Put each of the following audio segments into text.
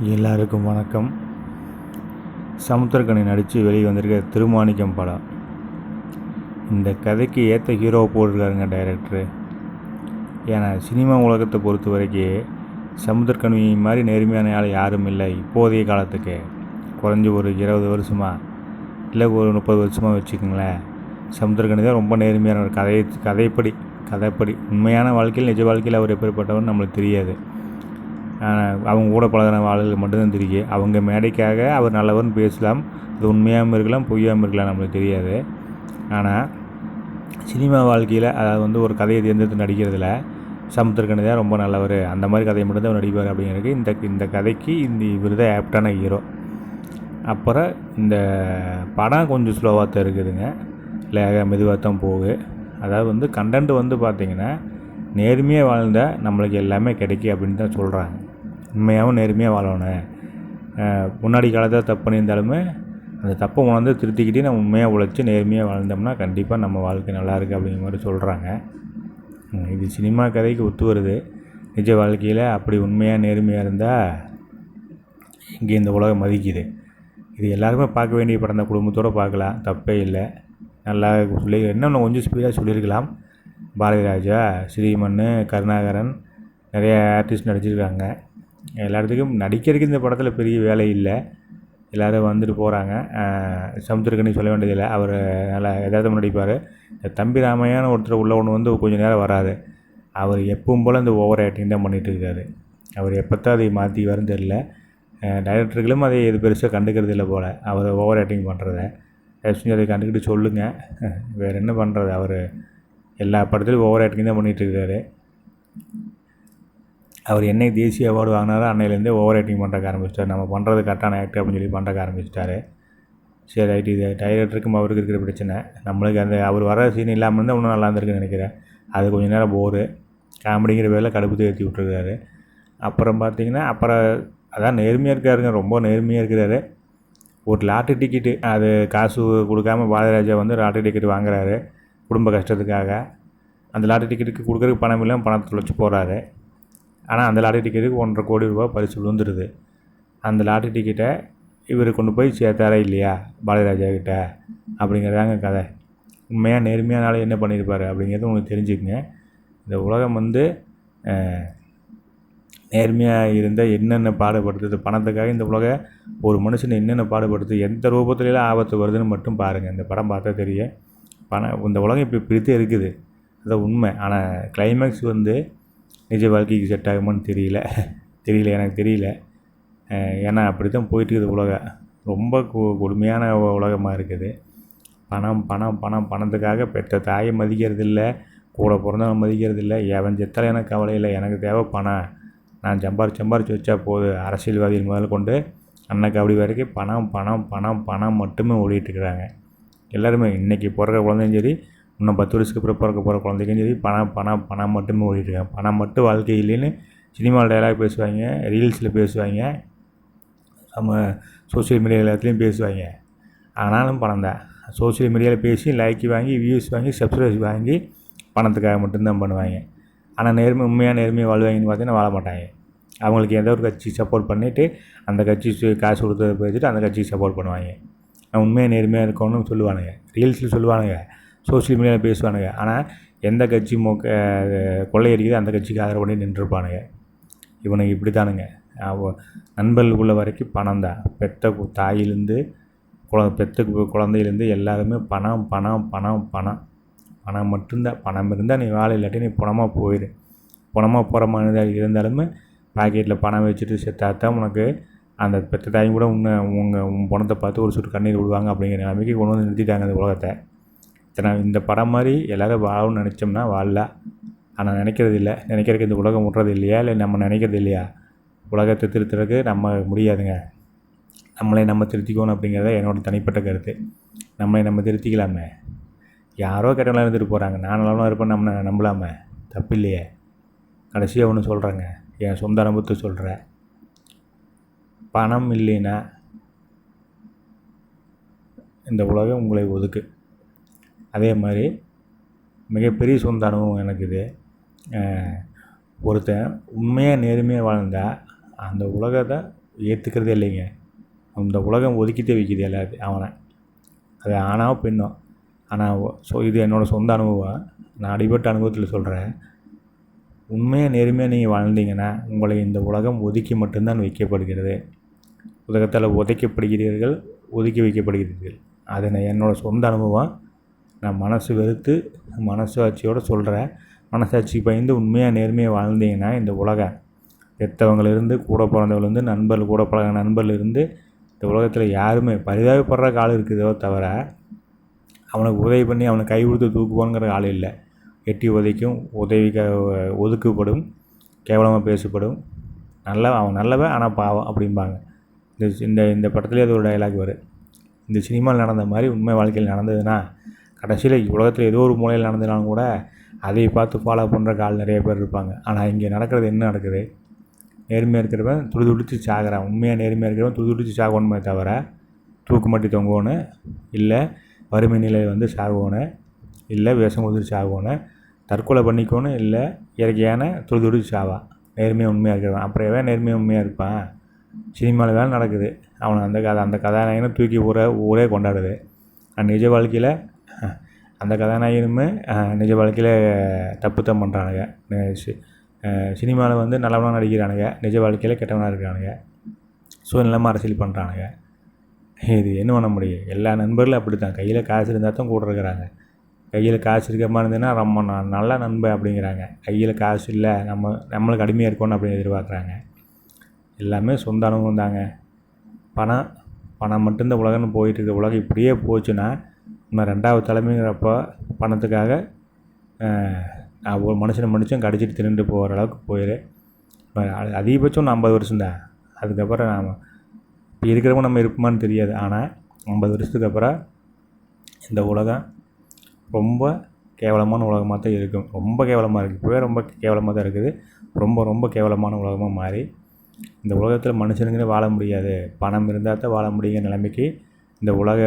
எல்லாருக்கும் வணக்கம். சமுத்திரக்கனி நடித்து வெளியே வந்திருக்க திருமாணிக்கம் படம். இந்த கதைக்கு ஏற்ற ஹீரோவை போட்டிருக்காருங்க டைரக்டரு. ஏன்னா சினிமா உலகத்தை பொறுத்த வரைக்கும் சமுத்திரக்கனி மாதிரி நேர்மையான ஆள் யாரும் இல்லை இப்போதைய காலத்துக்கு. குறைஞ்சி ஒரு 20 வருஷமாக இல்லை ஒரு 30 வருஷமாக வச்சுக்கோங்களேன். சமுத்திரக்கனி தான் ரொம்ப நேர்மையான ஒரு கதைப்படி உண்மையான வாழ்க்கையில் நிஜ வாழ்க்கையில் அவர் எப்படிப்பட்டவன்னு நம்மளுக்கு தெரியாது. அவங்க கூட பழகின ஆளுகளுக்கு மட்டும்தான் தெரியும். அவங்க மேடைக்காக அவர் நல்லவர்னு பேசலாம், அது உண்மையாகவும் இருக்கலாம் பொய்யாகவும் இருக்கலாம், நம்மளுக்கு தெரியாது. ஆனால் சினிமா வாழ்க்கையில் அதாவது ஒரு கதையை தேர்ந்தெடுத்து நடிக்கிறதுல சமுத்திரக்கனி தான் ரொம்ப நல்லவர், அந்த மாதிரி கதையை மட்டும்தான் நடிப்பார் அப்படிங்கிறது இந்த கதைக்கு இவர் தான் ஆப்டான ஹீரோ. அப்புறம் இந்த படம் கொஞ்சம் ஸ்லோவாக தான் இருக்குதுங்க, மெதுவாக தான் போகுது. அதாவது கண்டென்ட் பார்த்திங்கன்னா நேர்மையாக வாழ்ந்தால் நம்மளுக்கு எல்லாமே கிடைக்கும் அப்படின்னு தான் சொல்கிறாங்க. உண்மையாகவும் நேர்மையாக வாழணும். முன்னாடி காலத்தில் தப்பு பண்ணியிருந்தாலுமே அந்த தப்பை உணர்ந்து திருத்திக்கிட்டே நம்ம உண்மையாக உழைச்சி நேர்மையாக வாழ்ந்தோம்னா கண்டிப்பாக நம்ம வாழ்க்கை நல்லாயிருக்கு அப்படிங்கிற மாதிரி சொல்கிறாங்க. இது சினிமா கதைக்கு ஒத்து வருது. நிஜ வாழ்க்கையில் அப்படி உண்மையாக நேர்மையாக இருந்தால் இங்கே இந்த உலகம் மதிக்குது. இது எல்லாருமே பார்க்க வேண்டிய படம் தான், குடும்பத்தோடு பார்க்கலாம், தப்பே இல்லை. நல்லா சொல்லி இன்னும் கொஞ்சம் ஸ்பீடாக சொல்லியிருக்கலாம். பாரதிராஜா, ஸ்ரீமன், கருணாகரன், நிறைய ஆர்டிஸ்ட் நடிச்சிருக்காங்க. எல்லாத்துக்கும் நடிக்கிறதுக்கு இந்த படத்தில் பெரிய வேலை இல்லை, எல்லோரும் வந்துட்டு போகிறாங்க. சமுத்திரக்கனி சொல்ல வேண்டியதில்லை, அவர் நல்லா எதாவது நடிப்பார். இந்த தம்பி ராமையான ஒருத்தர் உள்ள ஒன்று கொஞ்சம் நேரம் வராது. அவர் எப்பவும் போல் இந்த ஓவர் ஆக்டிங் தான் பண்ணிகிட்டு இருக்காரு. அவர் எப்போத்தான் அதை மாற்றி வரும்னு தெரியல. டைரக்டர்களும் அதை எது பெருசாக கண்டுக்கிறது இல்லை போல், அவர் ஓவர் ஆக்டிங் பண்ணுறத. தயவுசெஞ்சு அதை கண்டுக்கிட்டு சொல்லுங்கள். வேறு என்ன பண்ணுறது, அவர் எல்லா படத்துலையும் ஓவர் ஆக்டிங் தான் பண்ணிகிட்ருக்காரு. அவர் என்னைக்கு தேசிய அவார்டு வாங்கினாரோ அன்னையிலேருந்தே ஓவர் ஆக்டிங் பண்ணுறக்க ஆரம்பிச்சிட்டார். நம்ம பண்ணுறது கரெக்டான ஆக்டர் அப்படின்னு சொல்லி பண்ணுறக்க ஆரம்பிச்சிட்டாரு. சரி ரைட்டு, இது டைரக்டருக்கும் அவருக்கு இருக்கிற பிரச்சனை. நம்மளுக்கு அந்த அவர் வர சீன் இல்லாமல் இருந்தால் இன்னும் நல்லா இருந்திருக்குன்னு நினைக்கிறேன். அது கொஞ்சம் நேரம் போரு, காமெடிங்கிற பேரில் கடுப்பு ஏற்றி விட்டுருக்காரு. அப்புறம் பார்த்திங்கன்னா அதான் நேர்மையாக இருக்காருங்க, ரொம்ப நேர்மையாக இருக்கிறாரு. ஒரு லாட்ரி டிக்கெட்டு, அது காசு கொடுக்காம பாரதிராஜா லாட்ரி டிக்கெட் வாங்குறாரு குடும்ப கஷ்டத்துக்காக. அந்த லாட்ரி டிக்கெட்டுக்கு கொடுக்குறதுக்கு பணம் இல்லாமல் பணத்தை தொலைச்சி போகிறாரு. ஆனால் அந்த லாட்ரி டிக்கெட்டுக்கு 1,50 கோடி ரூபா பரிசு விழுந்துருது. அந்த லாட்ரி டிக்கெட்டை இவர் கொண்டு போய் சேர்த்தாரா இல்லையா பாரதிராஜா கிட்ட, அப்படிங்கிறதாங்க கதை. உண்மையாக நேர்மையானால என்ன பண்ணியிருப்பார் அப்படிங்கிறது உங்களுக்கு தெரிஞ்சுக்குங்க. இந்த உலகம் நேர்மையாக இருந்தால் என்னென்ன பாடுபடுத்துது, பணத்துக்காக இந்த உலகம் ஒரு மனுஷனை என்னென்ன பாடுபடுத்துது, எந்த ரூபத்துலலாம் ஆபத்து வருதுன்னு மட்டும் பாருங்கள். இந்த படம் பார்த்தா தெரியும். இந்த உலகம் இப்போ இப்படித்தே இருக்குது, அது உண்மை. ஆனால் கிளைமேக்ஸ் நிஜ வாழ்க்கைக்கு செட் ஆகுமான்னு தெரியல, எனக்கு தெரியல. ஏன்னா அப்படி தான் போயிட்டுருக்குது உலகம். ரொம்ப கொடுமையான உலகமாக இருக்குது. பணத்துக்காக பெற்ற தாயை மதிக்கிறதில்ல, கூட பிறந்தவன் மதிக்கிறதில்ல. எவன் செத்தாலும் எனக்கு கவலை இல்லை, எனக்கு தேவை பணம். நான் சம்பாரித்து வச்சா போதும். அரசியல்வாதிகள் முதல் கொண்டு அன்னைக்கு அப்படி வரைக்கும் பணம் மட்டுமே ஓடிட்டுருக்குறாங்க எல்லாருமே. இன்றைக்கி பிறக்கிற குழந்தையும் சரி, இன்னும் 10 வருஷத்துக்கு அப்புறம் பிறக்க போகிற குழந்தைக்கும் சரி, பணம் மட்டுமே ஓடிட்டுருக்காங்க. பணம் மட்டும் வாழ்க்கை இல்லைன்னு சினிமாவில் டைலாக் பேசுவாங்க, ரீல்ஸில் பேசுவாங்க, நம்ம சோசியல் மீடியா எல்லாத்துலேயும் பேசுவாங்க. ஆனாலும் பணம் தான். சோசியல் மீடியாவில் பேசி லைக் வாங்கி, வியூஸ் வாங்கி, சப்ஸ்கிரைப் வாங்கி பணத்துக்காக மட்டும்தான் பண்ணுவாங்க. ஆனால் உண்மையாக நேர்மையாக வாழ்வாங்கன்னு பார்த்தீங்கன்னா வாழ மாட்டாங்க. அவங்களுக்கு ஏதோ ஒரு கட்சி சப்போர்ட் பண்ணிவிட்டு அந்த கட்சி காசு கொடுத்ததை பேசிட்டு அந்த கட்சிக்கு சப்போர்ட் பண்ணுவாங்க. உண்மையாக நேர்மையாக இருக்கணும்னு சொல்லுவானுங்க, ரீல்ஸில் சொல்லுவானுங்க, சோசியல் மீடியாவில் பேசுவானுங்க. ஆனால் எந்த கட்சி கொள்ளையடிக்குது அந்த கட்சிக்கு ஆதரவு பண்ணி நின்றுருப்பானுங்க. இவனுக்கு இப்படி தானுங்க. நண்பர்களுக்குள்ள வரைக்கும் பணம் தான். பெற்ற தாயிலேருந்து குழந்தையிலேருந்து எல்லாருமே பணம் மட்டும்தான். பணம் இருந்தால் நீ வாழ, இல்லாட்டி நீ பணமாக போயிடு. பணமாக போகிற மனிதர் இருந்தாலுமே பாக்கெட்டில் பணம் வச்சுட்டு செத்தாத்தான் உனக்கு அந்த பெற்ற தாயும் கூட உன் பணத்தை பார்த்து ஒரு சுட்டு கண்ணீர் விடுவாங்க அப்படிங்கிற நிலைமைக்கு கொண்டு நிறுத்திட்டாங்க இந்த உலகத்தை. இந்த படம் மாதிரி எல்லோரும் வாழணும்னு நினச்சோம்னா வாழலாம். ஆனால் நினைக்கிறதுக்கு இந்த உலகம் விட்றது இல்லையா, இல்லை நம்ம நினைக்கிறது இல்லையா? உலகத்தை திருத்துறதுக்கு நம்ம முடியாதுங்க. நம்ம திருத்திக்கணும் அப்படிங்கிறத என்னோடய தனிப்பட்ட கருத்து. நம்ம திருத்திக்கலாமே. யாரோ கெட்டவங்களாம் இருந்துட்டு போகிறாங்க, நான் நல்லவனாக இருப்பேன் நம்பலாமே, தப்பு இல்லையே. கடைசியாக ஒன்று சொல்கிறேங்க, என் சொந்த அனுபவத்தை சொல்கிறேன். பணம் இல்லைன்னா இந்த உலகம் உங்களை ஒதுக்கு. அதே மாதிரி மிகப்பெரிய சொந்த அனுபவம் எனக்கு இது. ஒருத்தன் உண்மையாக நேர்மையாக வாழ்ந்தால் அந்த உலகத்தை ஏற்றுக்கிறதே இல்லைங்க. அந்த உலகம் ஒதுக்கிட்டே வைக்கிது எல்லாத்தையும் அவனை. அது ஆணோ பெண்ணோ. ஆனால் இது என்னோடய சொந்த அனுபவம். நான் அடிபட்ட அனுபவத்தில் சொல்கிறேன். உண்மையாக நேர்மையாக நீங்கள் வாழ்ந்தீங்கன்னா உங்களை இந்த உலகம் ஒதுக்கி மட்டும்தான் வைக்கப்படுகிறது. உலகத்தால் உதைக்கப்படுகிறீர்கள், ஒதுக்கி வைக்கப்படுகிறீர்கள். அது நான் என்னோடய சொந்த அனுபவம். நான் மனசு வெறுத்து மனசாட்சியோடு சொல்கிறேன். மனசாட்சிக்கு பயந்து உண்மையாக நேர்மையாக வாழ்ந்தீங்கன்னா இந்த உலகம் பெற்றவங்களிருந்து கூட பிறந்தவங்கலேருந்து நண்பர்கள் கூட பழகின நண்பர்லேருந்து இந்த உலகத்தில் யாருமே பரிதாபப்படுற ஆள் இருக்குதோ தவிர அவனுக்கு உதவி பண்ணி அவனை கை கொடுத்து தூக்குவோங்கிற ஆள் இல்லை. எட்டி உதைக்கும், ஒதுக்கப்படும், கேவலமாக பேசப்படும். அவன் நல்லவன் ஆனால் பாவம் அப்படிம்பாங்க. இந்த படத்துலேயே அது ஒரு டைலாக் வரும். இந்த சினிமாவில் நடந்த மாதிரி உண்மை வாழ்க்கையில் நடந்ததுன்னா கடைசியில் உலகத்தில் ஏதோ ஒரு மூலையில் நடந்ததுனாலும் கூட அதை பார்த்து ஃபாலோ பண்ணுற ஆள் நிறைய பேர் இருப்பாங்க. ஆனால் இங்கே நடக்கிறது என்ன நடக்குது? நேர்மையாக இருக்கிறவன் துடிதுடித்து சாகிறான். உண்மையாக நேர்மையாக இருக்கிறவன் துடிதுடித்து சாகணுமே தவிர தூக்கு மாட்டி தொங்கணும், இல்லை வறுமை நிலையில் சாகணும், இல்லை விஷம் குதித்து சாகணும், தற்கொலை பண்ணிக்கணும், இல்லை இயற்கையான துடிதுடித்து சாவான். நேர்மையாக உண்மையாக இருக்கிறவன் அப்புறம் எவன் நேர்மையாக உண்மையாக இருப்பான்? சினிமாவில் வேலை நடக்குது. அவனை அந்த கதாநாயகனை தூக்கி ஊரே கொண்டாடுது. நிஜ வாழ்க்கையில் அந்த கதாநாயகனுமே நிஜ வாழ்க்கையில் தப்புத்தான் பண்ணுறானுங்க. சினிமாவில் நல்லவனாக நடிக்கிறானுங்க, நிஜ வாழ்க்கையில் கெட்டவனாக இருக்கிறானுங்க. சூழ்நிலைமாக அரசியல் பண்ணுறானுங்க. இது என்ன பண்ண முடியும்? எல்லா நண்பர்களும் அப்படி தான். கையில் காசு இருந்தால் தான் கூட இருக்கிறாங்க. கையில் காசு இருக்க மாதிரி இருந்ததுன்னா ரொம்ப நல்ல நண்பன் அப்படிங்கிறாங்க. கையில் காசு இல்லை, நம்மளுக்கு அடிமையாக இருக்கணும் அப்படின்னு எதிர்பார்க்குறாங்க. எல்லாமே சொந்த அனுபவம் தாங்க. பணம் மட்டும்தான் உலகம்னு போயிட்டுருக்கு. உலகம் இப்படியே போச்சுன்னா இன்னும் 2வது தலைமைங்கிறப்போ பணத்துக்காக ஒரு மனுஷன் கடிச்சிட்டு தின்னுட்டு போகிற அளவுக்கு போயிடு. அதிகபட்சம் 50 வருஷம்தான். அதுக்கப்புறம் இப்போ இருக்கிறவங்க நம்ம இருப்போமான்னு தெரியாது. ஆனால் 50 வருஷத்துக்கு அப்புறம் இந்த உலகம் ரொம்ப கேவலமான உலகமாக தான் இருக்கும். ரொம்ப கேவலமாக இருக்குது. இப்போவே ரொம்ப கேவலமாக தான் இருக்குது. ரொம்ப கேவலமான உலகமாக மாறி இந்த உலகத்தில் மனுஷனுங்கன்னு வாழ முடியாது, பணம் இருந்தால் தான் வாழ முடியுங்கிற நிலைமைக்கு இந்த உலக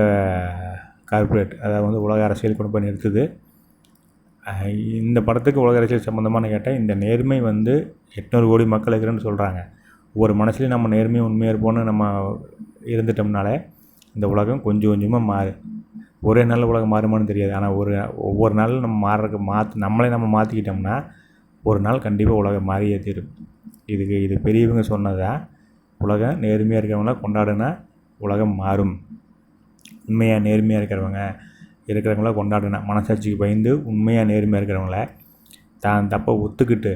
கார்ப்பரேட், அதாவது உலக அரசியல் கொண்டு போய் நிறுத்துது. இந்த படத்துக்கு உலக அரசியல் சம்மந்தமான கேட்டால் இந்த நேர்மை 800 கோடி மக்கள் இருக்கிறேன்னு சொல்கிறாங்க. ஒவ்வொரு மனசுலையும் நம்ம நேர்மையும் உண்மையாக இருப்போம்னு நம்ம இருந்துட்டோம்னாலே இந்த உலகம் கொஞ்சம் கொஞ்சமாக மாறும். ஒரே நாளில் உலகம் மாறுமான்னு தெரியாது. ஆனால் ஒவ்வொரு நாளும் நம்ம நம்மளே நம்ம மாற்றிக்கிட்டோம்னா ஒரு நாள் கண்டிப்பாக உலகம் மாறியே தீரும். இது பெரியவங்க சொன்னதா. உலகம் நேர்மையாக இருக்கிறவங்களாம் கொண்டாடுனா உலகம் மாறும். உண்மையாக நேர்மையாக இருக்கிறவங்கள கொண்டாடுனா, மனசாட்சிக்கு பயந்து உண்மையாக நேர்மையாக இருக்கிறவங்கள தான் தப்பை ஒத்துக்கிட்டு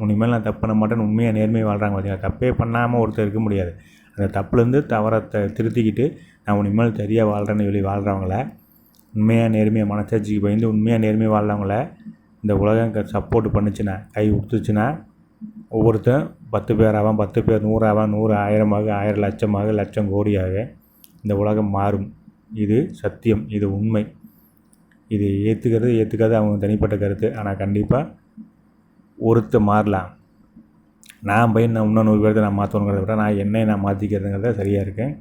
இனிமேல் நான் தப்பு பண்ண மாட்டேன்னு உண்மையாக நேர்மையாக வாழ்கிறாங்க பார்த்தீங்களா. தப்பே பண்ணாமல் ஒருத்தர் இருக்க முடியாது. அந்த தப்புலேருந்து தவறத்தை திருத்திக்கிட்டு நான் இனிமேல் சரியாக வாழ்கிறேன்னு சொல்லி வாழ்கிறவங்கள, உண்மையாக நேர்மையாக மனசாட்சிக்கு பயந்து உண்மையாக நேர்மையாக வாழ்கிறவங்கள இந்த உலகம் சப்போர்ட் பண்ணுச்சுன்னா, கை கொடுத்துச்சுன்னா ஒவ்வொருத்தன் 10 பேர் ஆவான், 10 பேர் 100 ஆவான், 100 1000 1000 லட்சமாக, லட்சம் கோடியாக இந்த உலகம் மாறும். இது சத்தியம், இது உண்மை. இது ஏற்றுக்காது அவங்க தனிப்பட்ட கருத்து. ஆனால் கண்டிப்பாக ஒருத்தர் மாறலாம். நான் இன்னும் 100 பேர்த்தை நான் மாற்றணுங்கிறத விட நான் மாற்றிக்கிறதுங்கிறத சரியாக இருக்கேன்.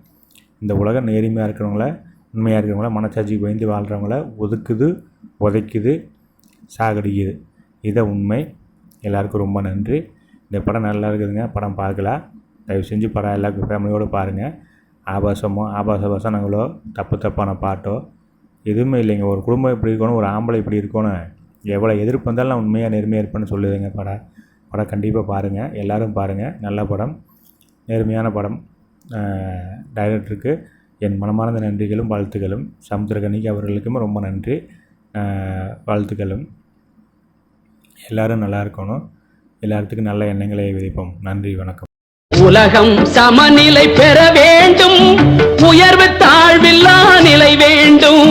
இந்த உலகம் நேர்மையாக இருக்கிறவங்கள, உண்மையாக இருக்கிறவங்கள, மனசாட்சிக்கு பயந்து வாழ்கிறவங்கள ஒதுக்குது, உதைக்குது, சாகடிக்குது. இதை உண்மை. எல்லாருக்கும் ரொம்ப நன்றி. இந்த படம் நல்லா இருக்குதுங்க. படம் பார்க்கலாம். தயவு செஞ்சு படம் எல்லாருக்கும் ஃபேமிலியோடு பாருங்கள். ஆபாச வசனங்களோ தப்பான பாட்டோ எதுவுமே இல்லைங்க. ஒரு குடும்பம் இப்படி இருக்கணும், ஒரு ஆம்பளை இப்படி இருக்கணும், எவ்வளோ எதிர்ப்பு வந்தாலும் நான் உண்மையாக நேர்மையாக இருப்பேன்னு சொல்லுதுங்க. படம் கண்டிப்பாக பாருங்கள். எல்லோரும் பாருங்கள். நல்ல படம், நேர்மையான படம். டைரக்டருக்கு என் மனமார்ந்த நன்றிகளும் வாழ்த்துக்களும். சமுத்திரக்கனிக்கு அவர்களுக்கும் ரொம்ப நன்றி, வாழ்த்துக்களும். எல்லோரும் நல்லா இருக்கணும். எல்லாத்துக்கும் நல்ல எண்ணங்களை விதைப்போம். நன்றி, வணக்கம். உலகம் சமநிலை பெற வேண்டும், உயர்வு தாழ்வில்லா நிலை வேண்டும்.